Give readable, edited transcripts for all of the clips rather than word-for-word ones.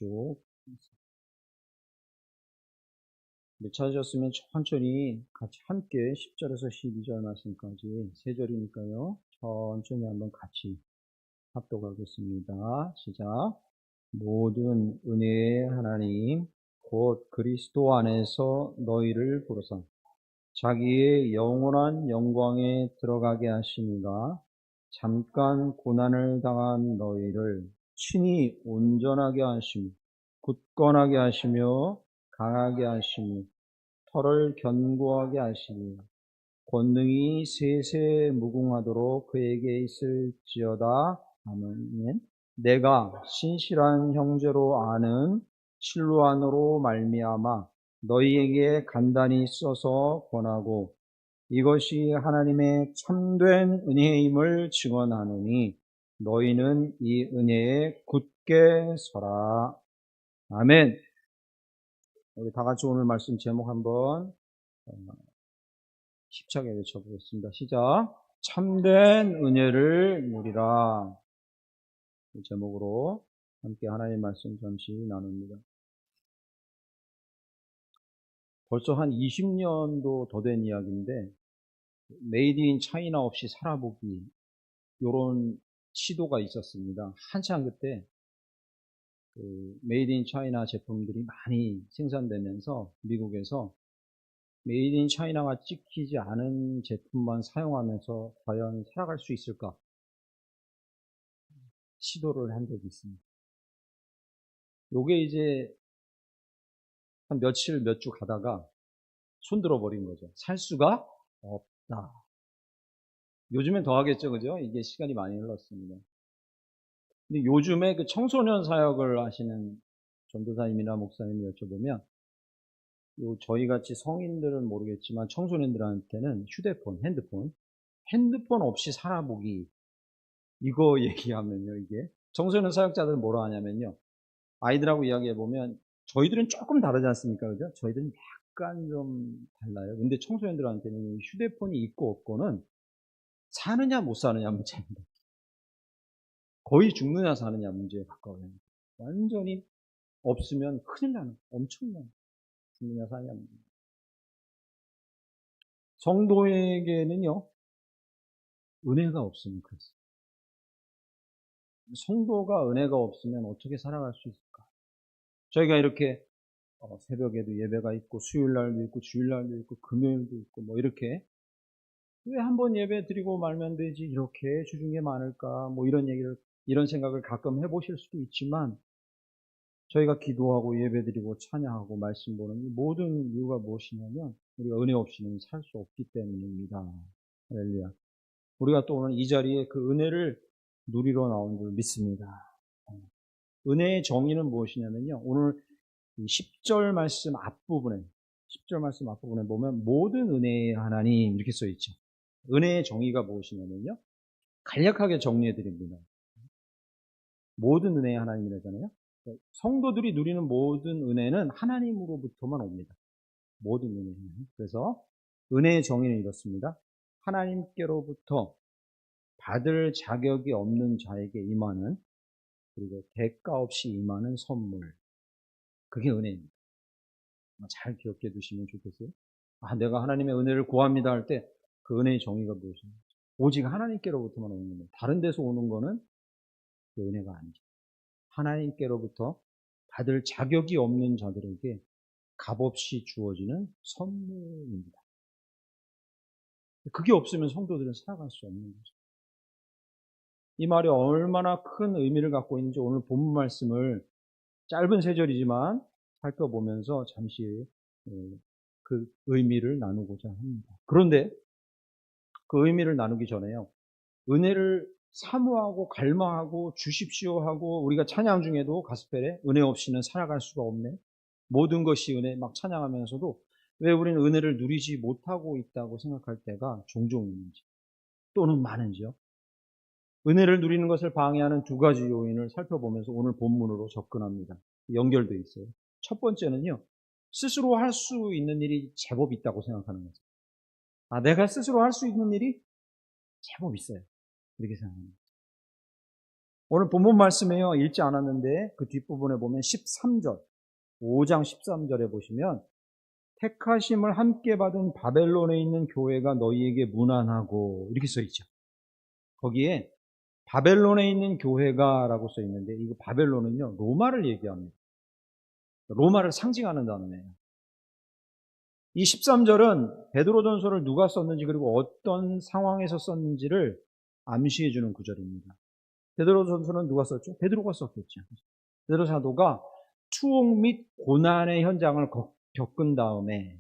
쭉 찾으셨으면 천천히 같이 함께 10절에서 12절 말씀까지 세 절이니까요. 천천히 한번 같이 합독하겠습니다. 시작. 모든 은혜의 하나님 곧 그리스도 안에서 너희를 부르사 자기의 영원한 영광에 들어가게 하시니가 잠깐 고난을 당한 너희를 친히 온전하게 하시며 굳건하게 하시며 강하게 하시며 털을 견고하게 하시니 권능이 세세 무궁하도록 그에게 있을지어다. 아멘. 내가 신실한 형제로 아는 실로안으로 말미암아 너희에게 간단히 써서 권하고 이것이 하나님의 참된 은혜임을 증언하노니 너희는 이 은혜에 굳게 서라. 아멘. 우리 다 같이 오늘 말씀 제목 한번 힘차게 외쳐보겠습니다. 시작. 참된 은혜를 누리라. 이 제목으로 함께 하나님의 말씀 잠시 나눕니다. 벌써 한 20년도 더 된 이야기인데 메이드 인 차이나 없이 살아보기 이런 시도가 있었습니다. 한참 그때 메이드 인 차이나 제품들이 많이 생산되면서 미국에서 메이드 인 차이나가 찍히지 않은 제품만 사용하면서 과연 살아갈 수 있을까 시도를 한 적이 있습니다. 요게 이제 한 며칠 몇 주 가다가 손들어 버린 거죠. 살 수가 없다. 요즘엔 더 하겠죠, 그죠? 이게 시간이 많이 흘렀습니다. 근데 요즘에 그 청소년 사역을 하시는 전도사님이나 목사님을 여쭤보면 저희 같이 성인들은 모르겠지만 청소년들한테는 휴대폰, 핸드폰 없이 살아보기 이거 얘기하면요, 이게 청소년 사역자들은 뭐라 하냐면요, 아이들하고 이야기해보면 저희들은 조금 다르지 않습니까? 그죠? 저희들은 약간 좀 달라요. 근데 청소년들한테는 휴대폰이 있고 없고는 사느냐 못 사느냐 문제입니다. 거의 죽느냐 사느냐 문제에 가까워요. 완전히 없으면 큰일 나는, 엄청난 죽느냐 사느냐 문제. 성도에게는요, 은혜가 없으면 그렇습니다. 성도가 은혜가 없으면 어떻게 살아갈 수 있을까? 저희가 이렇게 새벽에도 예배가 있고 수요일날도 있고 주일날도 있고 금요일도 있고 뭐 이렇게 왜 한 번 예배 드리고 말면 되지 이렇게 주중에 게 많을까 뭐 이런 생각을 가끔 해보실 수도 있지만 저희가 기도하고 예배 드리고 찬양하고 말씀 보는 이 모든 이유가 무엇이냐면 우리가 은혜 없이는 살 수 없기 때문입니다. 할렐루야. 우리가 또 오늘 이 자리에 그 은혜를 누리러 나온 줄 믿습니다. 은혜의 정의는 무엇이냐면요, 오늘 10절 말씀 앞부분에 보면 모든 은혜의 하나님 이렇게 써 있죠. 은혜의 정의가 무엇이냐면요, 간략하게 정리해 드립니다. 모든 은혜의 하나님이라잖아요. 성도들이 누리는 모든 은혜는 하나님으로부터만 옵니다. 모든 은혜는. 그래서 은혜의 정의는 이렇습니다. 하나님께로부터 받을 자격이 없는 자에게 임하는, 그리고 대가 없이 임하는 선물, 그게 은혜입니다. 잘 기억해 두시면 좋겠어요. 내가 하나님의 은혜를 구합니다 할 때 그 은혜의 정의가 무엇입니까? 오직 하나님께로부터만 오는 겁니다. 다른 데서 오는 거는 그 은혜가 아니죠. 하나님께로부터 받을 자격이 없는 자들에게 값없이 주어지는 선물입니다. 그게 없으면 성도들은 살아갈 수 없는 거죠. 이 말이 얼마나 큰 의미를 갖고 있는지 오늘 본문 말씀을 짧은 세 절이지만 살펴보면서 잠시 그 의미를 나누고자 합니다. 그런데 그 의미를 나누기 전에요, 은혜를 사모하고 갈망하고 주십시오 하고 우리가 찬양 중에도 가스펠에 은혜 없이는 살아갈 수가 없네, 모든 것이 은혜 막 찬양하면서도 왜 우리는 은혜를 누리지 못하고 있다고 생각할 때가 종종 있는지 또는 많은지요. 은혜를 누리는 것을 방해하는 두 가지 요인을 살펴보면서 오늘 본문으로 접근합니다. 연결되어 있어요. 첫 번째는요, 스스로 할 수 있는 일이 제법 있다고 생각하는 거죠. 내가 스스로 할 수 있는 일이 제법 있어요. 이렇게 생각합니다. 오늘 본문 말씀에요. 읽지 않았는데 그 뒷부분에 보면 13절, 5장 13절에 보시면 택하심을 함께 받은 바벨론에 있는 교회가 너희에게 문안하고 이렇게 써 있죠. 거기에 바벨론에 있는 교회가 라고 써 있는데 이거 바벨론은요 로마를 얘기합니다. 로마를 상징하는 단어예요. 이 13절은 베드로전서를 누가 썼는지 그리고 어떤 상황에서 썼는지를 암시해 주는 구절입니다. 베드로전서는 누가 썼죠? 베드로가 썼겠죠. 베드로 사도가 투옥 및 고난의 현장을 겪은 다음에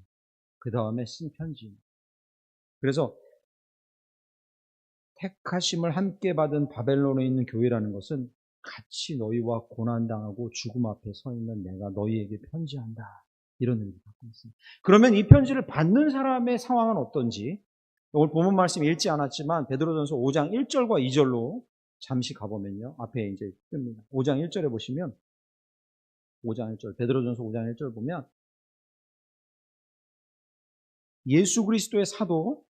그 다음에 쓴 편지입니다. 그래서 택하심을 함께 받은 바벨론에 있는 교회라는 것은 같이 너희와 고난당하고 죽음 앞에 서 있는 내가 너희에게 편지한다. 이런 의미를 갖고 있습니다. 그러면 이 편지를 받는 사람의 상황은 어떤지 오늘 본문 말씀 읽지 않았지만 베드로전서 5장 1절과 2절로 잠시 가보면요. 앞에 이제 뜹니다. 5장 1절에 보시면 5장 1절 베드로전서 5장 1절 보면 예수 그리스도의 사도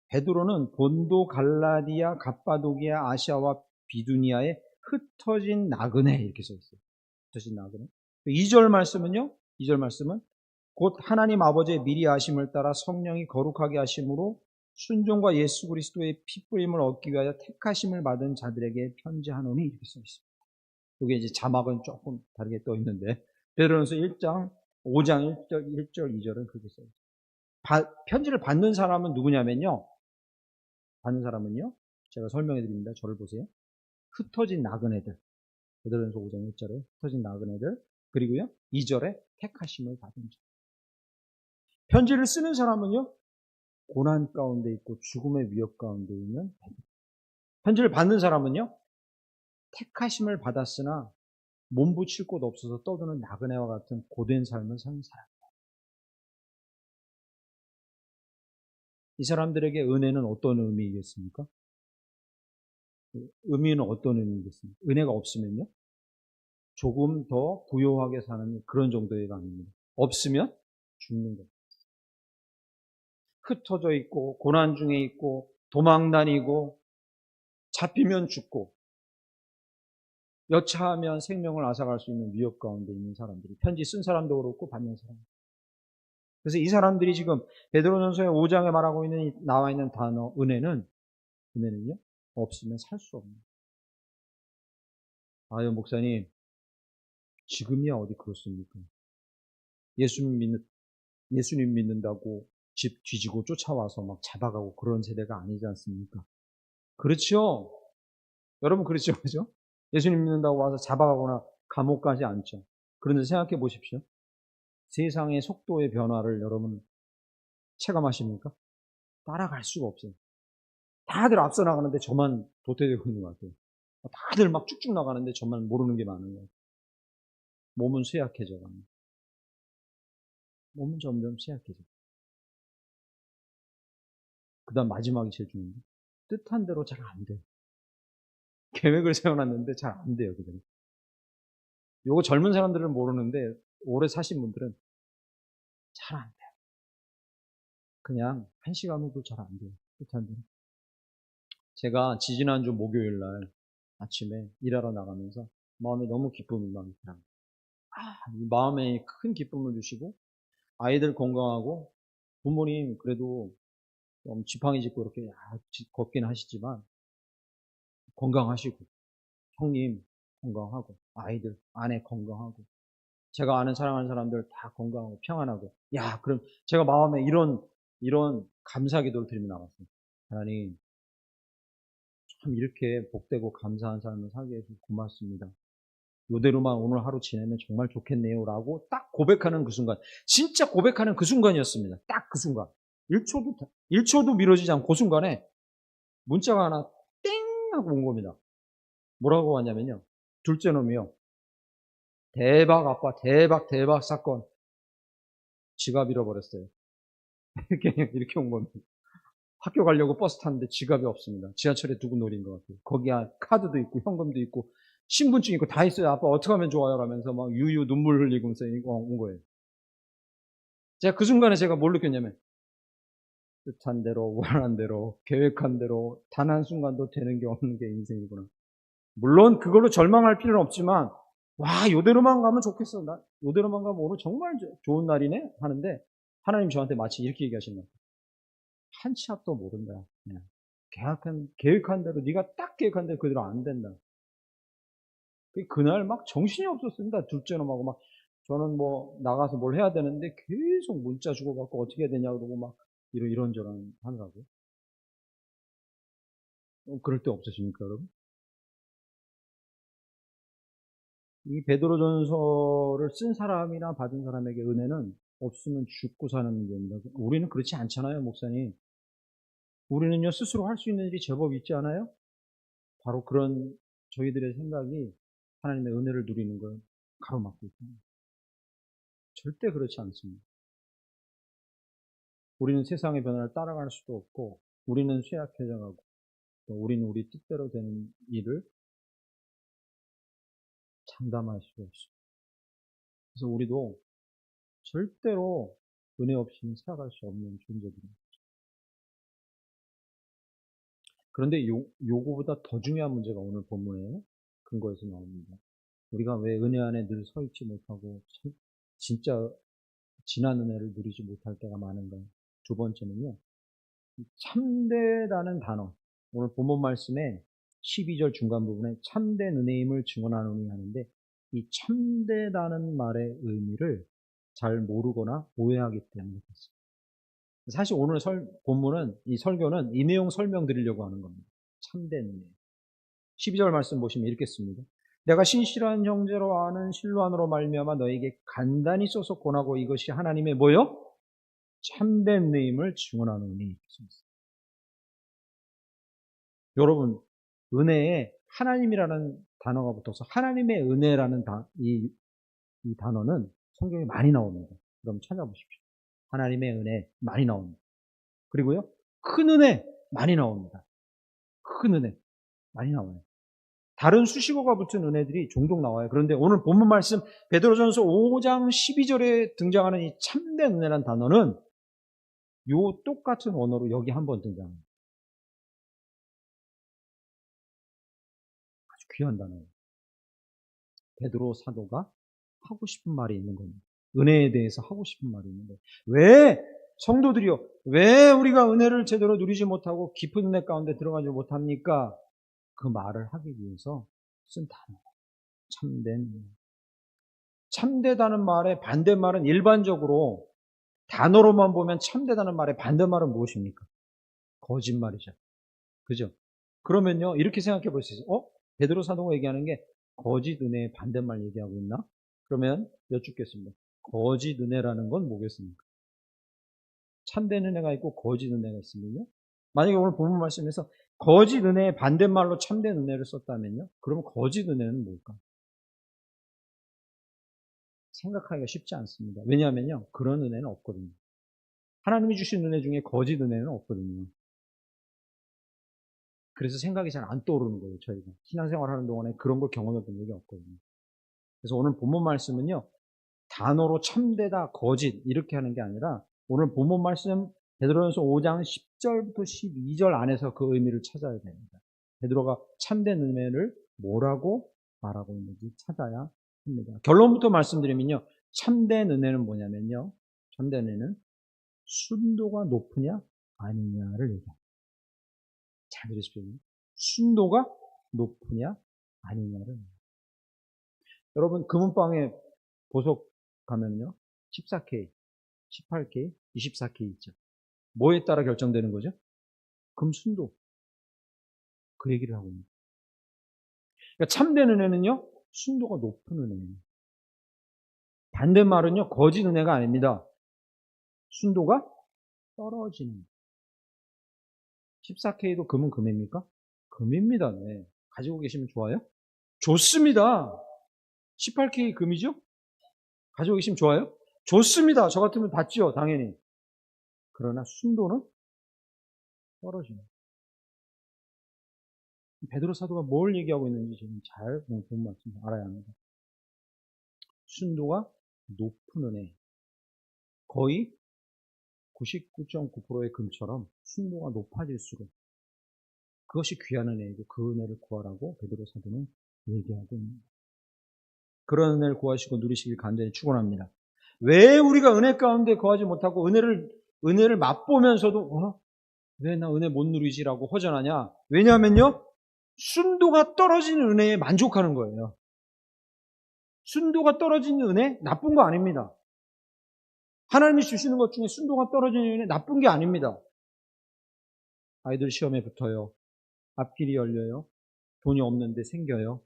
베드로는 본도, 갈라디아, 갑바도기아, 아시아와 비두니아에 흩어진 나그네 이렇게 써 있어요. 흩어진 나그네. 2절 말씀은요. 2절 말씀은 곧 하나님 아버지의 미리 아심을 따라 성령이 거룩하게 하심으로 순종과 예수 그리스도의 피 뿌림을 얻기 위하여 택하심을 받은 자들에게 편지하노니 이렇게 써 있습니다. 여기 이제 자막은 조금 다르게 떠 있는데 베드로전서 1장 5장 1절 2절은 그렇게 써 있어요. 편지를 받는 사람은 누구냐면요. 받는 사람은요. 제가 설명해 드립니다. 저를 보세요. 흩어진 나그네들. 베드로전서 5장 1절에 흩어진 나그네들. 그리고요. 2절에 택하심을 받은 자. 편지를 쓰는 사람은요. 고난 가운데 있고 죽음의 위협 가운데 있는 편지를 받는 사람은요. 택하심을 받았으나 몸붙일 곳 없어서 떠드는 나그네와 같은 고된 삶을 사는 사람. 이 사람들에게 은혜는 어떤 의미이겠습니까? 의미는 어떤 의미이겠습니까? 은혜가 없으면요. 조금 더 부요하게 사는 그런 정도의 강입니다. 없으면 죽는 것. 흩어져 있고 고난 중에 있고 도망 다니고 잡히면 죽고 여차하면 생명을 앗아갈 수 있는 위협 가운데 있는 사람들이 편지 쓴 사람도 그렇고 받는 사람. 그래서 이 사람들이 지금 베드로전서의 5장에 말하고 있는 나와 있는 단어 은혜는요 없으면 살 수 없는. 아유 목사님 지금이야 어디 그렇습니까? 예수님 믿는다고 집 뒤지고 쫓아와서 막 잡아가고 그런 세대가 아니지 않습니까? 그렇죠? 여러분 그렇죠? 그죠? 예수님 믿는다고 와서 잡아가거나 감옥 가지 않죠. 그런데 생각해 보십시오. 세상의 속도의 변화를 여러분 체감하십니까? 따라갈 수가 없어요. 다들 앞서 나가는데 저만 도태되고 있는 것 같아요. 다들 막 쭉쭉 나가는데 저만 모르는 게 많은 거예요. 몸은 쇠약해져 갑니다. 몸은 점점 쇠약해져. 그 다음 마지막이 제일 중요한데 뜻한 대로 잘 안 돼요. 계획을 세워놨는데 잘 안 돼요. 그대로. 요거 젊은 사람들은 모르는데 오래 사신 분들은 잘 안 돼요. 그냥 한 시간 후도 잘 안 돼요. 뜻한 대로. 제가 지지난주 목요일 날 아침에 일하러 나가면서 마음에 너무 기쁨이 막 있더라고요. 이 마음에 큰 기쁨을 주시고 아이들 건강하고 부모님 그래도 좀 지팡이 짚고 이렇게 걷긴 하시지만 건강하시고 형님 건강하고 아이들 아내 건강하고 제가 아는 사랑하는 사람들 다 건강하고 평안하고 야 그럼 제가 마음에 이런 감사 기도를 드리며 나갔습니다. 하나님 참 이렇게 복되고 감사한 삶을 살게 해주셔서 고맙습니다. 이대로만 오늘 하루 지내면 정말 좋겠네요 라고 딱 고백하는 그 순간 진짜 고백하는 그 순간이었습니다. 딱 그 순간 1초도 미뤄지지 않고 그 순간에 문자가 하나 땡 하고 온 겁니다. 뭐라고 왔냐면요. 둘째 놈이요. 대박 아빠 대박 사건 지갑 잃어버렸어요. 이렇게 온 겁니다. 학교 가려고 버스 탔는데 지갑이 없습니다. 지하철에 두고 노린 것 같아요. 거기에 카드도 있고 현금도 있고 신분증 있고 다 있어요. 아빠 어떻게 하면 좋아요? 라면서 막 유유 눈물 흘리면서 온 거예요. 제가 그 순간에 제가 뭘 느꼈냐면 뜻한 대로 원한 대로 계획한 대로 단 한순간도 되는 게 없는 게 인생이구나. 물론 그걸로 절망할 필요는 없지만 와, 요대로만 가면 좋겠어. 나 요대로만 가면 오늘 정말 좋은 날이네 하는데 하나님 저한테 마치 이렇게 얘기하시는 거예요. 한 치 앞도 모른다. 그냥 계획한 대로 네가 딱 계획한 대로 그대로 안 된다. 그날 막 정신이 없었습니다. 둘째 놈하고 막 저는 뭐 나가서 뭘 해야 되는데 계속 문자 주고받고 어떻게 해야 되냐 그러고 막 이런저런 하느라고. 그럴 때 없으십니까, 여러분? 이 베드로전서를 쓴 사람이나 받은 사람에게 은혜는 없으면 죽고 사는 문제입니다. 우리는 그렇지 않잖아요, 목사님. 우리는요, 스스로 할 수 있는 일이 제법 있지 않아요? 바로 그런 저희들의 생각이 하나님의 은혜를 누리는 걸 가로막고 있습니다. 절대 그렇지 않습니다. 우리는 세상의 변화를 따라갈 수도 없고, 우리는 쇠약해져가고, 또 우리는 우리 뜻대로 되는 일을 장담할 수가 없습니다. 그래서 우리도 절대로 은혜 없이는 살아갈 수 없는 존재들입니다. 그런데 요거보다 더 중요한 문제가 오늘 본문의 근거에서 나옵니다. 우리가 왜 은혜 안에 늘 서 있지 못하고 진짜 진한 은혜를 누리지 못할 때가 많은가? 두 번째는요. 참되다는 단어. 오늘 본문 말씀에 12절 중간 부분에 참된 은혜임을 증언하노니 하는데 이 참되다는 말의 의미를 잘 모르거나 오해하기 때문에 그렇습니다. 사실 오늘 본문은 이 설교는 이 내용 설명드리려고 하는 겁니다. 참된 은혜. 12절 말씀 보시면 읽겠습니다. 내가 신실한 형제로 아는 실로안으로 말미암아 너에게 간단히 써서 권하고 이것이 하나님의 뭐요? 참된 은혜임을 증언하노니. 여러분, 은혜에 하나님이라는 단어가 붙어서 하나님의 은혜라는 이 단어는 성경에 많이 나옵니다. 그럼 찾아보십시오. 하나님의 은혜 많이 나옵니다. 그리고요, 큰 은혜 많이 나옵니다. 큰 은혜 많이 나와요. 다른 수식어가 붙은 은혜들이 종종 나와요. 그런데 오늘 본문 말씀 베드로전서 5장 12절에 등장하는 이 참된 은혜라는 단어는 요 똑같은 언어로 여기 한번 등장합니다. 아주 귀한 단어예요. 베드로 사도가 하고 싶은 말이 있는 겁니다. 은혜에 대해서 하고 싶은 말이 있는 거예요. 왜 성도들이요? 왜 우리가 은혜를 제대로 누리지 못하고 깊은 은혜 가운데 들어가지 못합니까? 그 말을 하기 위해서 쓴 단어. 참된. 참되다는 말의 반대말은 일반적으로 단어로만 보면 참되다는 말의 반대말은 무엇입니까? 거짓말이죠. 그죠? 그러면요, 이렇게 생각해 볼 수 있어요. 베드로 사도가 얘기하는 게 거짓 은혜의 반대말 얘기하고 있나? 그러면 여쭙겠습니다. 거짓 은혜라는 건 뭐겠습니까? 참된 은혜가 있고 거짓 은혜가 있으면요. 만약에 오늘 본문 말씀에서 거짓 은혜의 반대말로 참된 은혜를 썼다면요. 그러면 거짓 은혜는 뭘까? 생각하기가 쉽지 않습니다. 왜냐하면요. 그런 은혜는 없거든요. 하나님이 주신 은혜 중에 거짓 은혜는 없거든요. 그래서 생각이 잘 안 떠오르는 거예요, 저희가. 신앙생활 하는 동안에 그런 걸 경험해 본 적이 없거든요. 그래서 오늘 본문 말씀은요, 단어로 참되다, 거짓, 이렇게 하는 게 아니라, 오늘 본문 말씀, 베드로전서 5장 10절부터 12절 안에서 그 의미를 찾아야 됩니다. 베드로가 참된 은혜를 뭐라고 말하고 있는지 찾아야 합니다. 결론부터 말씀드리면요, 참된 은혜는 뭐냐면요, 참된 은혜는 순도가 높으냐, 아니냐를 얘기합니다. 잘 들으십시오. 순도가 높으냐, 아니냐를. 여러분, 금은방에 보석 가면요, 14K, 18K, 24K 있죠. 뭐에 따라 결정되는 거죠? 금 순도. 그 얘기를 하고 있습니다. 그러니까 참된 은혜는요, 순도가 높은 은혜예요. 반대말은요, 거짓 은혜가 아닙니다. 순도가 떨어지는. 14K도 금은 금입니까? 금입니다. 네. 가지고 계시면 좋아요? 좋습니다. 18K 금이죠? 가지고 계시면 좋아요? 좋습니다. 저 같으면 받죠, 당연히. 그러나 순도는 떨어집니다. 베드로 사도가 뭘 얘기하고 있는지 지금 잘 본 말씀 알아야 합니다. 순도가 높은 은혜. 거의 99.9%의 금처럼 순도가 높아질수록 그것이 귀한 은혜이고 그 은혜를 구하라고 베드로 사도는 얘기하고 있습니다. 그런 은혜를 구하시고 누리시길 간절히 축원합니다. 왜 우리가 은혜 가운데 거하지 못하고 은혜를 맛보면서도 왜 나 은혜 못 누리지라고 허전하냐? 왜냐하면요, 순도가 떨어지는 은혜에 만족하는 거예요. 순도가 떨어지는 은혜 나쁜 거 아닙니다. 하나님이 주시는 것 중에 순도가 떨어지는 은혜 나쁜 게 아닙니다. 아이들 시험에 붙어요. 앞길이 열려요. 돈이 없는데 생겨요.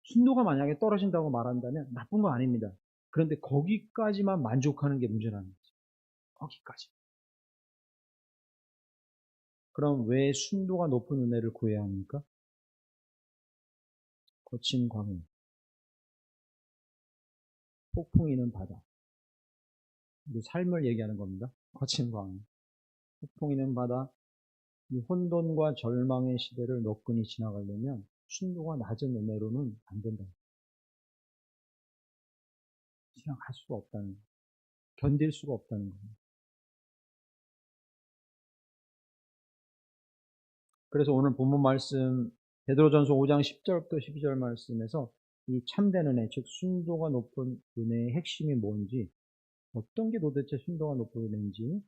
순도가 만약에 떨어진다고 말한다면 나쁜 거 아닙니다. 그런데 거기까지만 만족하는 게 문제라는 거죠. 거기까지. 그럼 왜 순도가 높은 은혜를 구해야 합니까? 거친 광야, 폭풍이는 바다. 이 삶을 얘기하는 겁니다. 거친 광야, 폭풍이는 바다. 이 혼돈과 절망의 시대를 너끈히 지나가려면 순도가 낮은 은혜로는 안 된다. 지나갈 수가 없다는 거예요. 견딜 수가 없다는 거예요. 그래서 오늘 본문 말씀 베드로전서 5장 10절부터 12절 말씀에서 이 참된 은혜, 즉 순도가 높은 은혜의 핵심이 뭔지, 어떤 게 도대체 순도가 높은 은혜인지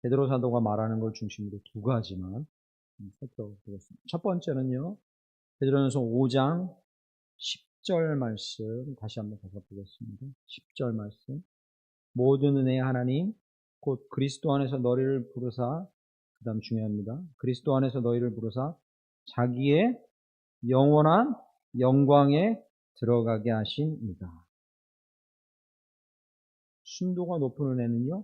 베드로 사도가 말하는 걸 중심으로 두 가지만 살펴보겠습니다. 첫 번째는요, 베드로전서 5장 10절 말씀 다시 한번 살펴보겠습니다. 10절 말씀. 모든 은혜의 하나님 곧 그리스도 안에서 너희를 부르사, 그 다음 중요합니다. 그리스도 안에서 너희를 부르사 자기의 영원한 영광에 들어가게 하신이다. 순도가 높은 은혜는요,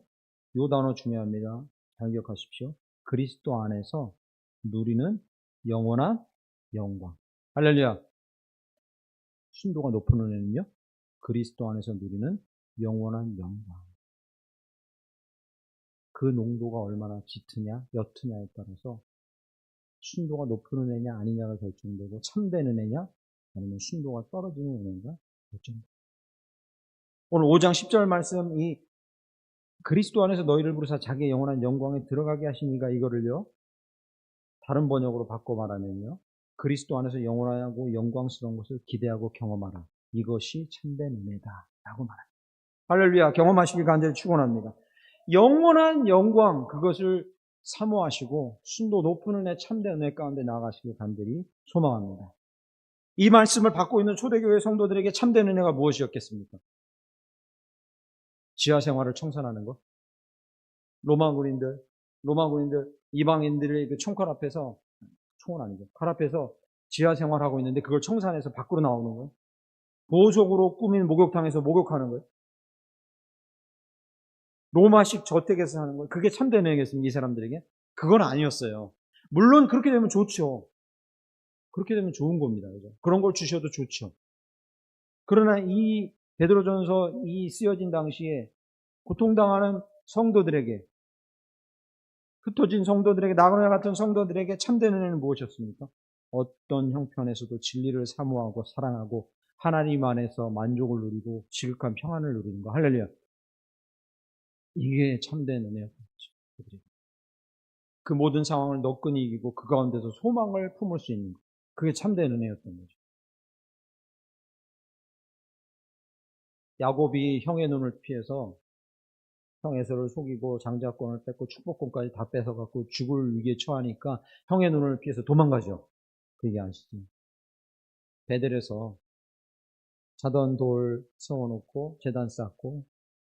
이 단어 중요합니다. 잘 기억하십시오. 그리스도 안에서 누리는 영원한 영광. 할렐루야. 순도가 높은 은혜는요, 그리스도 안에서 누리는 영원한 영광. 그 농도가 얼마나 짙으냐, 옅으냐에 따라서 순도가 높은 은혜냐 아니냐가 결정되고, 참된 은혜냐 아니면 순도가 떨어지는 은혜가 결정됩니다. 오늘 5장 10절 말씀, 이 그리스도 안에서 너희를 부르사 자기의 영원한 영광에 들어가게 하시니가, 이거를요 다른 번역으로 바꿔 말하면요, 그리스도 안에서 영원하고 영광스러운 것을 기대하고 경험하라. 이것이 참된 은혜다 라고 말합니다. 할렐루야. 경험하시길 간절히 축원합니다. 영원한 영광, 그것을 사모하시고 순도 높은 은혜, 참된 은혜 가운데 나아가시길 간절히 소망합니다. 이 말씀을 받고 있는 초대교회 성도들에게 참된 은혜가 무엇이었겠습니까? 지하 생활을 청산하는 것. 로마군인들, 이방인들의 그 총칼 앞에서, 총은 아니죠, 칼 앞에서 지하 생활하고 있는데 그걸 청산해서 밖으로 나오는 거예요. 보석으로 꾸민 목욕탕에서 목욕하는 거예요. 로마식 저택에서 하는 거예요. 그게 참된 은혜겠습니까? 이 사람들에게? 그건 아니었어요. 물론 그렇게 되면 좋죠. 그렇게 되면 좋은 겁니다. 그죠? 그런 걸 주셔도 좋죠. 그러나 이 베드로전서 이 쓰여진 당시에 고통당하는 성도들에게, 흩어진 성도들에게, 나그네 같은 성도들에게 참된 은혜는 무엇이었습니까? 어떤 형편에서도 진리를 사모하고 사랑하고 하나님 안에서 만족을 누리고 지극한 평안을 누리는 거. 할렐루야. 이게 참된 은혜였죠. 그 모든 상황을 너끈히 이기고 그 가운데서 소망을 품을 수 있는 것. 그게 참된 은혜였던 거죠. 야곱이 형의 눈을 피해서 형 에서를 속이고 장자권을 뺏고 축복권까지 다 뺏어갖고 죽을 위기에 처하니까 형의 눈을 피해서 도망가죠. 그 얘기 아시죠? 베델에서 자던 돌 세워놓고 제단 쌓고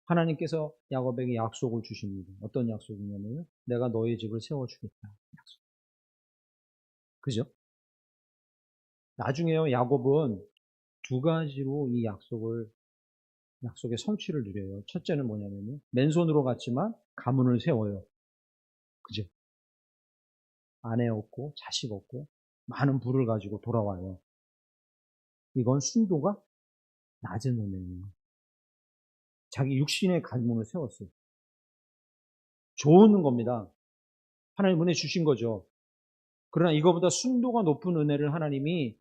하나님께서 야곱에게 약속을 주십니다. 어떤 약속이냐면요, 내가 너희 집을 세워주겠다. 약속. 그죠? 나중에요, 야곱은 두 가지로 이 약속의 성취를 누려요. 첫째는 뭐냐면요, 맨손으로 갔지만 가문을 세워요. 그죠? 아내 없고 자식 없고 많은 부를 가지고 돌아와요. 이건 순도가 낮은 은혜예요. 자기 육신의 가문을 세웠어요. 좋은 겁니다. 하나님 은혜 주신 거죠. 그러나 이거보다 순도가 높은 은혜를 하나님이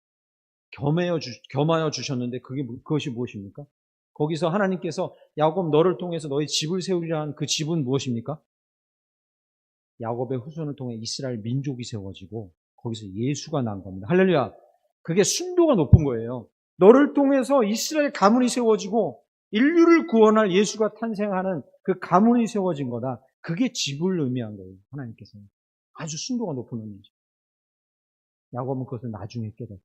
겸하여 주셨는데 그것이 무엇입니까? 거기서 하나님께서 야곱 너를 통해서 너희 집을 세우리라 한 그 집은 무엇입니까? 야곱의 후손을 통해 이스라엘 민족이 세워지고 거기서 예수가 난 겁니다. 할렐루야. 그게 순도가 높은 거예요. 너를 통해서 이스라엘 가문이 세워지고 인류를 구원할 예수가 탄생하는 그 가문이 세워진 거다. 그게 집을 의미한 거예요. 하나님께서는. 아주 순도가 높은 의미죠. 야곱은 그것을 나중에 깨닫죠.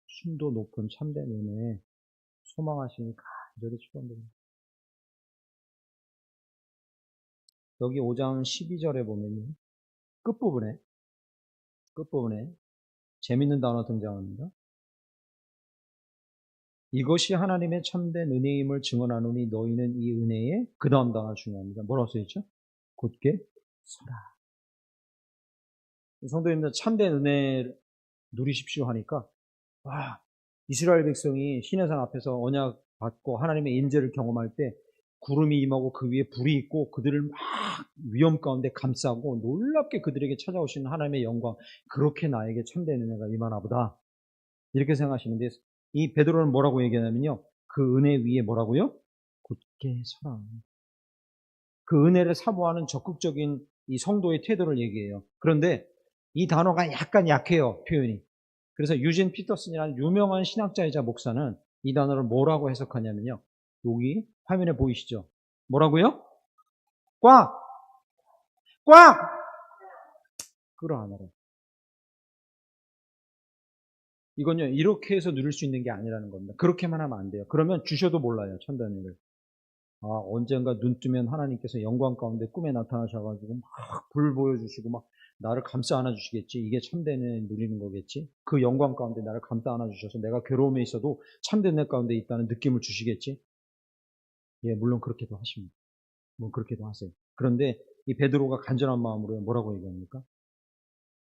순도 높은 참된 은혜에 소망하시니 간절히 축원드립니다. 여기 5장 12절에 보면요. 끝부분에 재밌는 단어 등장합니다. 이것이 하나님의 참된 은혜임을 증언하노니 너희는 이 은혜에 그 다음 단어 중요합니다. 뭐라고 써있죠? 굳게 서라. 성도님들 참된 은혜 누리십시오 하니까 이스라엘 백성이 시내산 앞에서 언약 받고 하나님의 인재를 경험할 때 구름이 임하고 그 위에 불이 있고 그들을 막 위험 가운데 감싸고 놀랍게 그들에게 찾아오시는 하나님의 영광, 그렇게 나에게 참된 은혜가 임하나 보다 이렇게 생각하시는데, 이 베드로는 뭐라고 얘기하냐면요, 그 은혜 위에 뭐라고요? 굳게 서라. 그 은혜를 사모하는 적극적인 이 성도의 태도를 얘기해요. 그런데 이 단어가 약간 약해요, 표현이. 그래서 유진 피터슨이라는 유명한 신학자이자 목사는 이 단어를 뭐라고 해석하냐면요, 여기 화면에 보이시죠? 뭐라고요? 꽉! 끌어안아라. 이건요, 이렇게 해서 누릴 수 있는 게 아니라는 겁니다. 그렇게만 하면 안 돼요. 그러면 주셔도 몰라요, 천단위를. 언젠가 눈 뜨면 하나님께서 영광 가운데 꿈에 나타나셔가지고 막 불 보여주시고 막 나를 감싸 안아주시겠지. 이게 참된 애 누리는 거겠지. 그 영광 가운데 나를 감싸 안아주셔서 내가 괴로움에 있어도 참된 애 가운데 있다는 느낌을 주시겠지. 예, 물론 그렇게도 하십니다. 물론 그렇게도 하세요. 그런데 이 베드로가 간절한 마음으로 뭐라고 얘기합니까?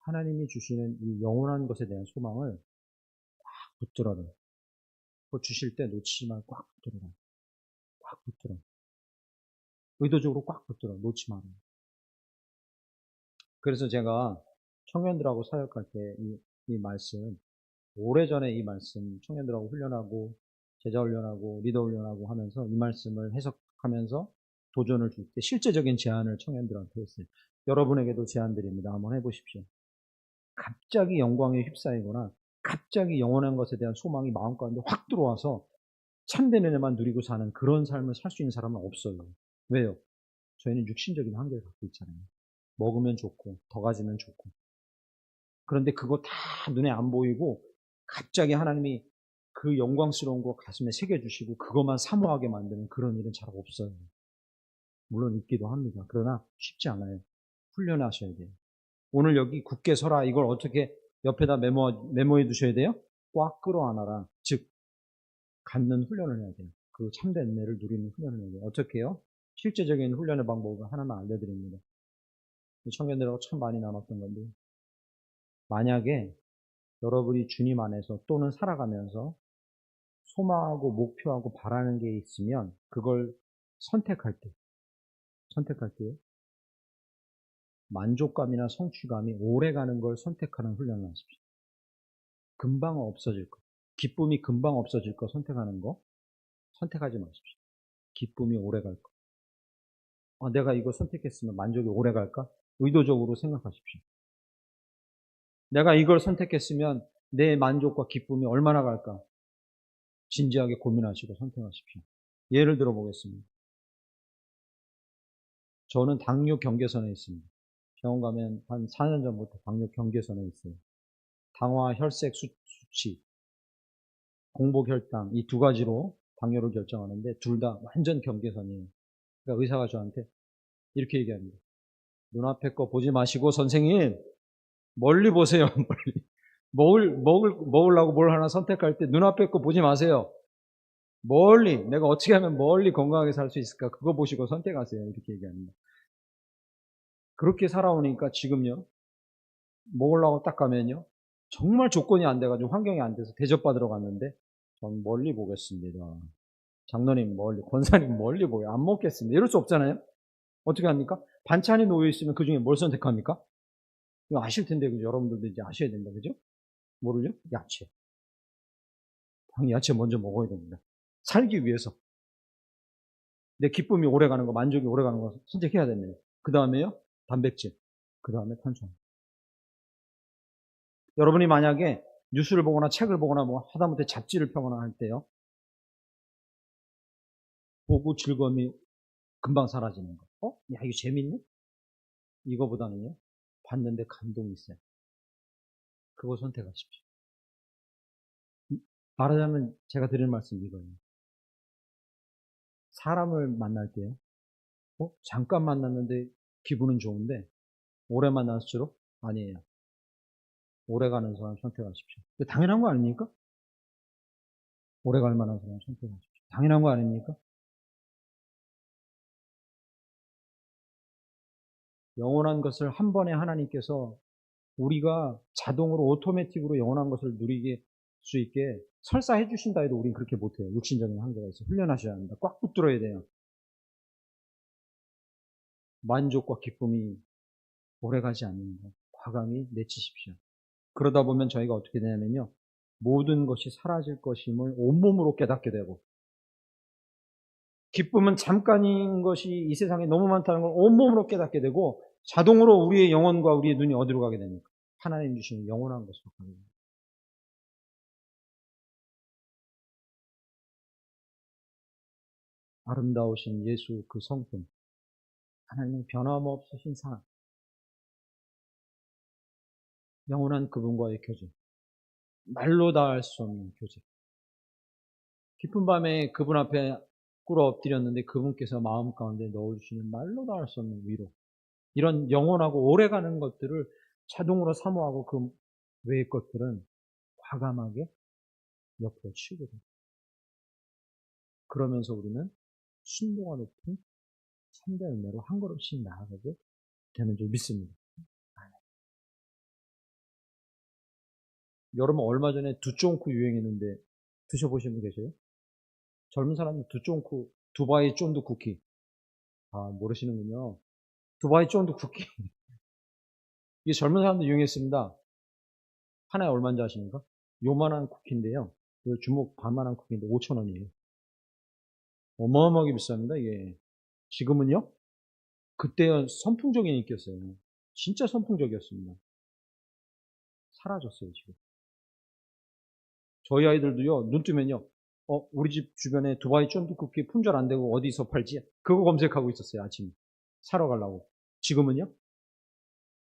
하나님이 주시는 이 영원한 것에 대한 소망을 꽉 붙들어라. 그거 주실 때 놓치지 말고 꽉 붙들어라. 꽉 붙들어. 의도적으로 꽉 붙들어. 놓지 말아요. 그래서 제가 청년들하고 사역할 때 이 말씀, 오래전에 이 말씀 청년들하고 훈련하고 제자 훈련하고 리더 훈련하고 하면서 이 말씀을 해석하면서 도전을 줄 때 실제적인 제안을 청년들한테 했어요. 여러분에게도 제안 드립니다. 한번 해보십시오. 갑자기 영광에 휩싸이거나 갑자기 영원한 것에 대한 소망이 마음 가운데 확 들어와서 참된 은혜만 누리고 사는 그런 삶을 살 수 있는 사람은 없어요. 왜요? 저희는 육신적인 한계를 갖고 있잖아요. 먹으면 좋고 더 가지면 좋고. 그런데 그거 다 눈에 안 보이고 갑자기 하나님이 그 영광스러운 거 가슴에 새겨주시고 그것만 사모하게 만드는 그런 일은 잘 없어요. 물론 있기도 합니다. 그러나 쉽지 않아요. 훈련하셔야 돼요. 오늘 여기 굳게 서라, 이걸 어떻게 옆에다 메모해 두셔야 돼요? 꽉 끌어안아라. 즉 갖는 훈련을 해야 돼요. 그 참된 은혜를 누리는 훈련을 해야 돼요. 어떻게 해요? 실제적인 훈련의 방법을 하나만 알려드립니다. 청년들하고 참 많이 나눴던 건데, 만약에 여러분이 주님 안에서 또는 살아가면서 소망하고 목표하고 바라는 게 있으면 그걸 선택할 때 만족감이나 성취감이 오래가는 걸 선택하는 훈련을 하십시오. 금방 없어질 거, 기쁨이 금방 없어질 거 선택하는 거 선택하지 마십시오. 기쁨이 오래갈 거. 내가 이거 선택했으면 만족이 오래갈까? 의도적으로 생각하십시오. 내가 이걸 선택했으면 내 만족과 기쁨이 얼마나 갈까? 진지하게 고민하시고 선택하십시오. 예를 들어 보겠습니다. 저는 당뇨 경계선에 있습니다. 병원 가면 한 4년 전부터 당뇨 경계선에 있어요. 당화 혈색 수치, 공복 혈당 이 두 가지로 당뇨를 결정하는데 둘 다 완전 경계선이에요. 그러니까 의사가 저한테 이렇게 얘기합니다. 눈앞에 거 보지 마시고 선생님 멀리 보세요. 멀리. 먹으려고 뭘 하나 선택할 때 눈앞에 거 보지 마세요. 멀리, 내가 어떻게 하면 멀리 건강하게 살 수 있을까? 그거 보시고 선택하세요. 이렇게 얘기합니다. 그렇게 살아오니까 지금요, 먹으려고 딱 가면요, 정말 조건이 안 돼가지고 환경이 안 돼서 대접받으러 갔는데, 전 멀리 보겠습니다. 장로님 멀리, 권사님 멀리 보여. 안 먹겠습니다. 이럴 수 없잖아요? 어떻게 합니까? 반찬이 놓여있으면 그 중에 뭘 선택합니까? 이거 아실 텐데, 그죠? 여러분들도 이제 아셔야 된다, 그죠? 뭐를요? 야채. 야채 먼저 먹어야 됩니다. 살기 위해서. 내 기쁨이 오래가는 거, 만족이 오래가는 거 선택해야 됩니다. 그 다음에요, 단백질. 그 다음에 탄수화물. 여러분이 만약에 뉴스를 보거나 책을 보거나 뭐 하다못해 잡지를 펴거나 할 때요, 보고 즐거움이 금방 사라지는 거. 야, 이거 재밌네? 이거보다는요, 봤는데 감동이 있어요. 그거 선택하십시오. 말하자면 제가 드리는 말씀이 이거예요. 사람을 만날 때요, 잠깐 만났는데 기분은 좋은데, 오래 만날수록 아니에요. 오래 가는 사람 선택하십시오. 당연한 거 아닙니까? 오래 갈 만한 사람 선택하십시오. 당연한 거 아닙니까? 영원한 것을 한 번에 하나님께서 우리가 자동으로 오토매틱으로 영원한 것을 누리게 수 있게 설사해 주신다 해도 우린 그렇게 못해요. 육신적인 한계가 있어요. 훈련하셔야 합니다. 꽉 붙들어야 돼요. 만족과 기쁨이 오래가지 않는 것 과감히 내치십시오. 그러다 보면 저희가 어떻게 되냐면요, 모든 것이 사라질 것임을 온몸으로 깨닫게 되고, 기쁨은 잠깐인 것이 이 세상에 너무 많다는 걸 온몸으로 깨닫게 되고, 자동으로 우리의 영혼과 우리의 눈이 어디로 가게 됩니까? 하나님 주시는 영원한 것으로 가게 됩니다. 아름다우신 예수 그 성품, 하나님의 변함없으신 사랑, 영원한 그분과의 교제, 말로 다 할 수 없는 교제. 깊은 밤에 그분 앞에 꿇어 엎드렸는데 그분께서 마음 가운데 넣어주시는 말로 다 할 수 없는 위로. 이런 영원하고 오래가는 것들을 자동으로 사모하고 그 외의 것들은 과감하게 옆으로 치우게 됩니다. 그러면서 우리는 순도가 높은 참된 은혜로 한 걸음씩 나아가게 되는 줄 믿습니다. 여러분 얼마 전에 두쫑쿠 유행했는데 드셔보신 분 계세요? 젊은 사람들 두쫑쿠, 두바이 쫀드 쿠키. 모르시는군요. 두바이 쫀드 쿠키. 이게 젊은 사람들 유행했습니다. 하나에 얼마인지 아십니까? 요만한 쿠키인데요. 주먹 반만한 쿠키인데 5,000원이에요. 어마어마하게 비쌉니다, 이게. 지금은요? 그때는 선풍적인 인기였어요. 진짜 선풍적이었습니다. 사라졌어요, 지금. 저희 아이들도요, 눈 뜨면요, 우리 집 주변에 두바이 쫀득 쿠키 품절 안 되고 어디서 팔지? 그거 검색하고 있었어요, 아침에. 사러 가려고. 지금은요,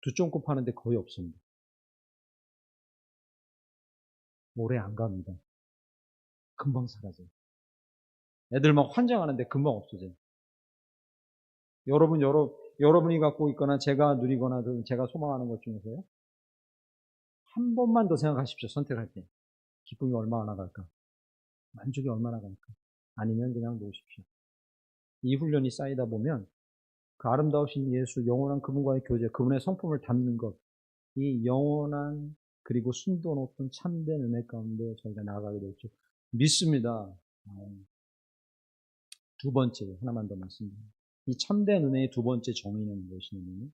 두쫑코 파는데 거의 없습니다. 오래 안 갑니다. 금방 사라져요. 애들 막 환장하는데 금방 없어져요. 여러분이 갖고 있거나 제가 누리거나 제가 소망하는 것 중에서요, 한 번만 더 생각하십시오, 선택할 때. 기쁨이 얼마나 갈까? 만족이 얼마나 갈까? 아니면 그냥 놓으십시오. 이 훈련이 쌓이다 보면 그 아름다우신 예수, 영원한 그분과의 교제, 그분의 성품을 담는 것, 이 영원한 그리고 순도 높은 참된 은혜 가운데 저희가 나아가게 될 줄 믿습니다. 두 번째, 하나만 더 말씀드립니다. 이 참된 은혜의 두 번째 정의는 무엇이냐면요,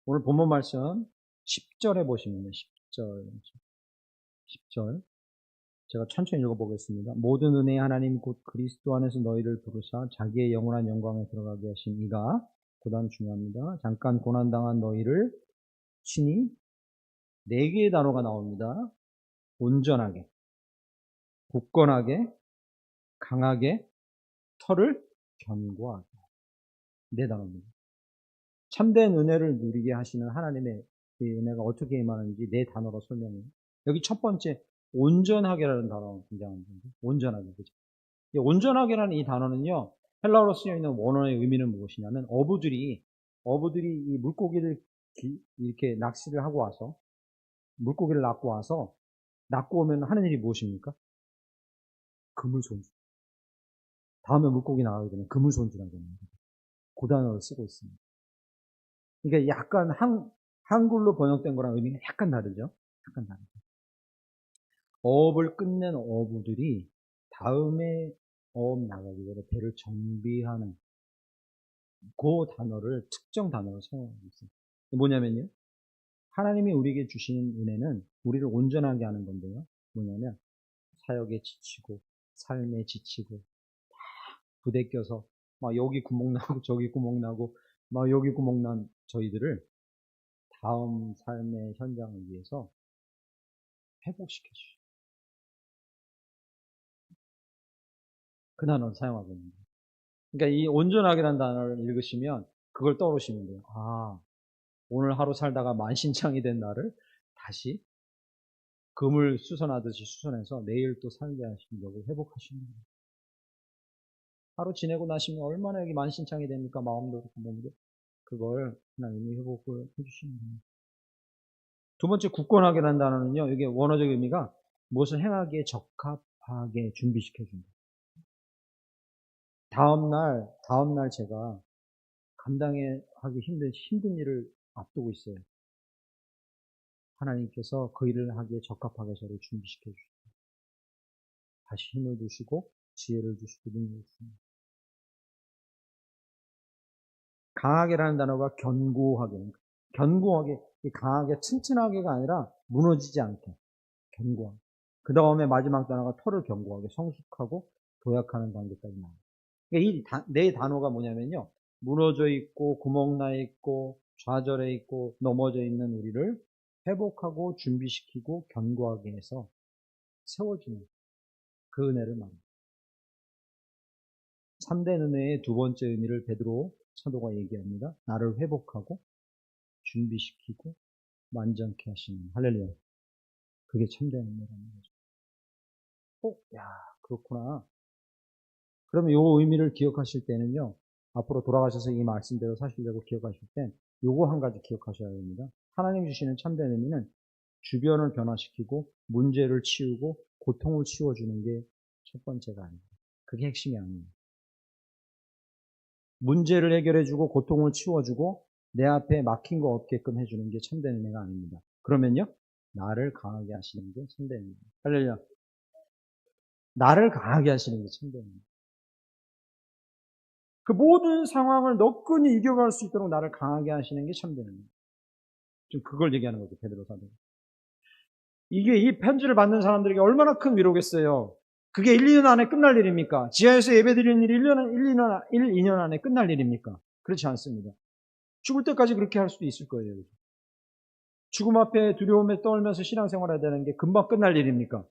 오늘 본문 말씀 10절에 보시면요, 10절. 제가 천천히 읽어보겠습니다. 모든 은혜의 하나님 곧 그리스도 안에서 너희를 부르사 자기의 영원한 영광에 들어가게 하신 이가, 그 다음 중요합니다. 잠깐 고난당한 너희를 친히 네 개의 단어가 나옵니다. 온전하게, 굳건하게, 강하게, 털을 견고하게. 네 단어입니다. 참된 은혜를 누리게 하시는 하나님의 이 은혜가 어떻게 임하는지 네 단어로 설명해요. 여기 첫 번째 온전하게라는 단어가 등장합니다. 온전하게, 그죠? 이 온전하게라는 이 단어는요, 헬라어로 쓰여 있는 원어의 의미는 무엇이냐면, 어부들이 이 물고기를 이렇게 낚시를 하고 와서 물고기를 낚고 오면 하는 일이 무엇입니까? 그물 손질. 다음에 물고기 나가게 되면 그물 손질하잖아요. 그 단어를 쓰고 있습니다. 이게 약간 한글로 번역된 거랑 의미가 약간 다르죠? 약간 다르죠. 어업을 끝낸 어부들이 다음에 어업 나가기 전에 배를 정비하는 그 단어를, 특정 단어로 사용하고 있어요. 뭐냐면요, 하나님이 우리에게 주시는 은혜는 우리를 온전하게 하는 건데요, 뭐냐면 사역에 지치고 삶에 지치고 부대껴서 막 여기 구멍 나고 저기 구멍 나고 막 여기 구멍 난 저희들을 다음 삶의 현장을 위해서 회복시켜 주시고 그 단어를 사용하고 있는 거예요. 그러니까 이 온전하게라는 단어를 읽으시면 그걸 떠오르시면 돼요. 아, 오늘 하루 살다가 만신창이 된 나를 다시 금을 수선하듯이 수선해서 내일 또 살게 하시는 력을 회복하시는 거예요. 하루 지내고 나시면 얼마나 여기 만신창이 됩니까? 마음도 그렇고 몸도. 그걸 하나님이 회복을 해주시는 거예요. 두 번째 굳건하게라는 단어는요. 이게 원어적 의미가 무엇을 행하기에 적합하게 준비시켜준다. 다음날 제가 감당하기 힘든 일을 앞두고 있어요. 하나님께서 그 일을 하기에 적합하게 저를 준비시켜 주시고 다시 힘을 주시고 지혜를 주시고 능력을 주십니다. 강하게라는 단어가 견고하게, 강하게 튼튼하게가 아니라 무너지지 않게, 견고하게. 그 다음에 마지막 단어가 털을 견고하게, 성숙하고 도약하는 단계까지 나와요. 이 네 단어가 뭐냐면요. 무너져 있고, 구멍 나 있고, 좌절해 있고, 넘어져 있는 우리를 회복하고, 준비시키고, 견고하게 해서 세워주는 그 은혜를 말합니다. 참된 은혜의 두 번째 의미를 베드로 사도가 얘기합니다. 나를 회복하고, 준비시키고, 완전케 하시는 할렐루야. 그게 참된 은혜라는 거죠. 야, 그렇구나. 그러면 요 의미를 기억하실 때는요. 앞으로 돌아가셔서 이 말씀대로 사시려고 기억하실 땐 요거 한 가지 기억하셔야 됩니다. 하나님 주시는 참된 의미는 주변을 변화시키고 문제를 치우고 고통을 치워주는 게 첫 번째가 아닙니다. 그게 핵심이 아닙니다. 문제를 해결해주고 고통을 치워주고 내 앞에 막힌 거 없게끔 해주는 게 참된 은혜가 아닙니다. 그러면요. 나를 강하게 하시는 게 참된 은혜입니다. 할렐루야. 나를 강하게 하시는 게 참된 은혜입니다. 그 모든 상황을 너끈히 이겨갈 수 있도록 나를 강하게 하시는 게 참된 은혜입니다. 지금 그걸 얘기하는 거죠. 베드로 사도. 이게 이 편지를 받는 사람들에게 얼마나 큰 위로겠어요. 그게 1, 2년 안에 끝날 일입니까? 지하에서 예배드리는 일이 1, 2년 안에 끝날 일입니까? 그렇지 않습니다. 죽을 때까지 그렇게 할 수도 있을 거예요. 죽음 앞에 두려움에 떨면서 신앙생활해야 되는 게 금방 끝날 일입니까?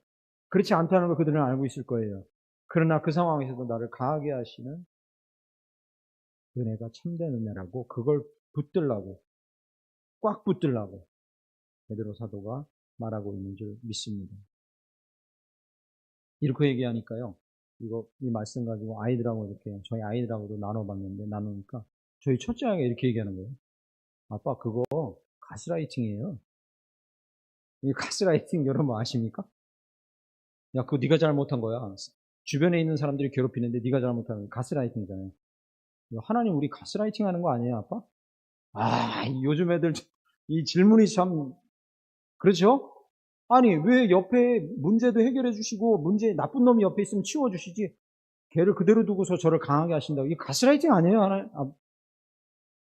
그렇지 않다는 걸 그들은 알고 있을 거예요. 그러나 그 상황에서도 나를 강하게 하시는 은혜가 참된 은혜라고 그걸 붙들라고 꽉 붙들라고 베드로 사도가 말하고 있는 줄 믿습니다. 이렇게 얘기하니까요. 이 말씀 가지고 아이들하고 이렇게 저희 아이들하고도 나눠봤는데 나누니까 저희 첫째 아이가 이렇게 얘기하는 거예요. 아빠 그거 가스라이팅이에요. 이 가스라이팅 여러분 아십니까? 야 그거 네가 잘못한 거야. 주변에 있는 사람들이 괴롭히는데 네가 잘못한 거 가스라이팅이잖아요. 하나님 우리 가스라이팅 하는 거 아니에요 아빠? 요즘 애들 이 질문이 참 그렇죠? 아니 왜 옆에 문제도 해결해 주시고 문제 나쁜 놈이 옆에 있으면 치워 주시지 걔를 그대로 두고서 저를 강하게 하신다고 이게 가스라이팅 아니에요?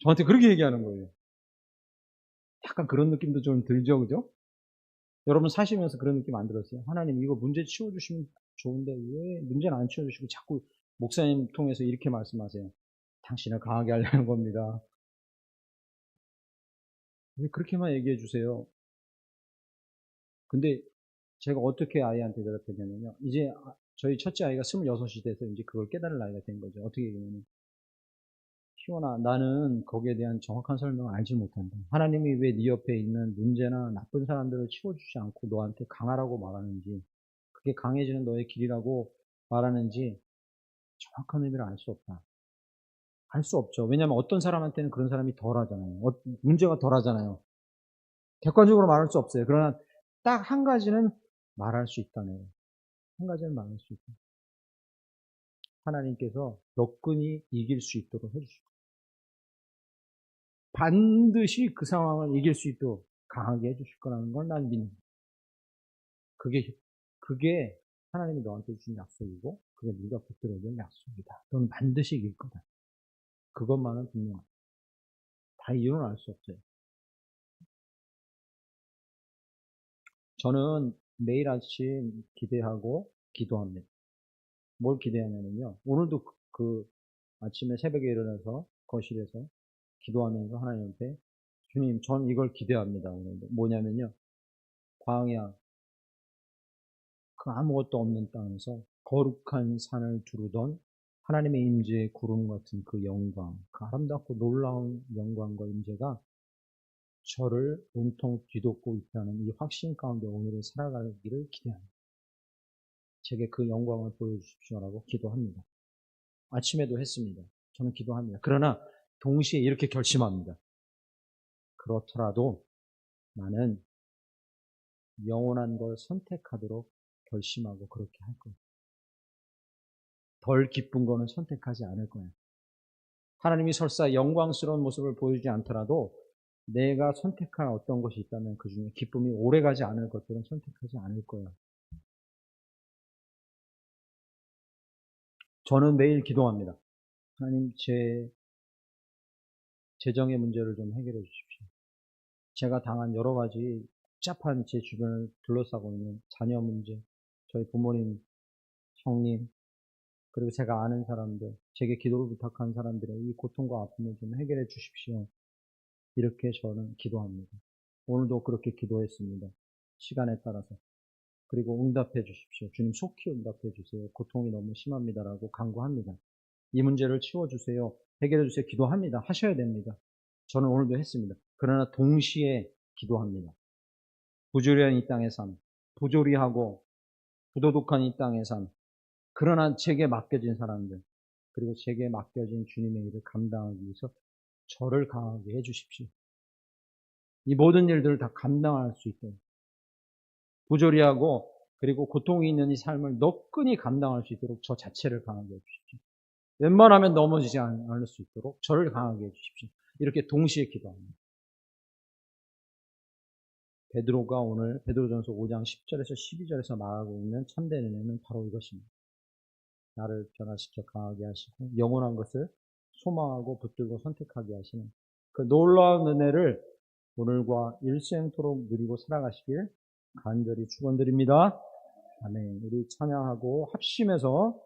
저한테 그렇게 얘기하는 거예요. 약간 그런 느낌도 좀 들죠, 그죠? 여러분 사시면서 그런 느낌 안 들었어요? 하나님 이거 문제 치워 주시면 좋은데 왜 문제는 안 치워 주시고 자꾸 목사님 통해서 이렇게 말씀하세요. 당신을 강하게 하려는 겁니다. 왜 그렇게만 얘기해 주세요? 근데 제가 어떻게 아이한테 대답했냐면요. 이제 저희 첫째 아이가 26이 돼서 이제 그걸 깨달을 나이가 된 거죠. 어떻게 얘기하냐면, 희원아, 나는 거기에 대한 정확한 설명을 알지 못한다. 하나님이 왜 네 옆에 있는 문제나 나쁜 사람들을 치워주지 않고 너한테 강하라고 말하는지, 그게 강해지는 너의 길이라고 말하는지 정확한 의미를 알 수 없다. 알 수 없죠. 왜냐하면 어떤 사람한테는 그런 사람이 덜 하잖아요. 문제가 덜 하잖아요. 객관적으로 말할 수 없어요. 그러나 딱 한 가지는 말할 수 있다네요. 한 가지는 말할 수 있다. 하나님께서 너끈히 이길 수 있도록 해주시고 반드시 그 상황을 이길 수 있도록 강하게 해주실 거라는 걸 난 믿는다. 그게 하나님이 너한테 주신 약속이고 그게 네가 붙들어야 될 약속이다. 넌 반드시 이길 거다. 그것만은 분명하다. 다 이유는 알 수 없어요. 저는 매일 아침 기대하고 기도합니다. 뭘 기대하냐면요. 오늘도 그 아침에 새벽에 일어나서 거실에서 기도하면서 하나님 앞에 주님, 전 이걸 기대합니다. 오늘도. 뭐냐면요. 광야, 그 아무것도 없는 땅에서 거룩한 산을 두르던 하나님의 임재의 구름 같은 그 영광, 그 아름답고 놀라운 영광과 임재가 저를 온통 뒤덮고 있다는 이 확신 가운데 오늘을 살아가기를 기대합니다. 제게 그 영광을 보여주십시오라고 기도합니다. 아침에도 했습니다. 저는 기도합니다. 그러나 동시에 이렇게 결심합니다. 그렇더라도 나는 영원한 걸 선택하도록 결심하고 그렇게 할 거야. 덜 기쁜 거는 선택하지 않을 거야. 하나님이 설사 영광스러운 모습을 보여주지 않더라도 내가 선택할 어떤 것이 있다면 그 중에 기쁨이 오래가지 않을 것들은 선택하지 않을 거야. 저는 매일 기도합니다. 하나님, 제 재정의 문제를 좀 해결해 주십시오. 제가 당한 여러 가지 복잡한 제 주변을 둘러싸고 있는 자녀 문제, 저희 부모님, 형님, 그리고 제가 아는 사람들, 제게 기도를 부탁한 사람들의 이 고통과 아픔을 좀 해결해 주십시오. 이렇게 저는 기도합니다. 오늘도 그렇게 기도했습니다. 시간에 따라서. 그리고 응답해 주십시오. 주님 속히 응답해 주세요. 고통이 너무 심합니다라고 간구합니다. 이 문제를 치워주세요. 해결해 주세요. 기도합니다. 하셔야 됩니다. 저는 오늘도 했습니다. 그러나 동시에 기도합니다. 부조리한 이 땅의 삶, 부조리하고 부도덕한 이 땅의 삶, 그러나 제게 맡겨진 사람들, 그리고 제게 맡겨진 주님의 일을 감당하기 위해서 저를 강하게 해주십시오. 이 모든 일들을 다 감당할 수 있도록 부조리하고 그리고 고통이 있는 이 삶을 너끈히 감당할 수 있도록 저 자체를 강하게 해주십시오. 웬만하면 넘어지지 않을 수 있도록 저를 강하게 해주십시오. 이렇게 동시에 기도합니다. 베드로가 오늘 베드로전서 5장 10절에서 12절에서 말하고 있는 참된 은혜는 바로 이것입니다. 나를 변화시켜 강하게 하시고 영원한 것을 소망하고 붙들고 선택하게 하시는 그 놀라운 은혜를 오늘과 일생토록 누리고 살아가시길 간절히 축원드립니다. 아멘. 우리 찬양하고 합심해서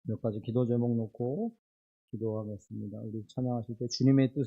몇 가지 기도 제목 놓고 기도하겠습니다. 우리 찬양하실 때 주님의 뜻을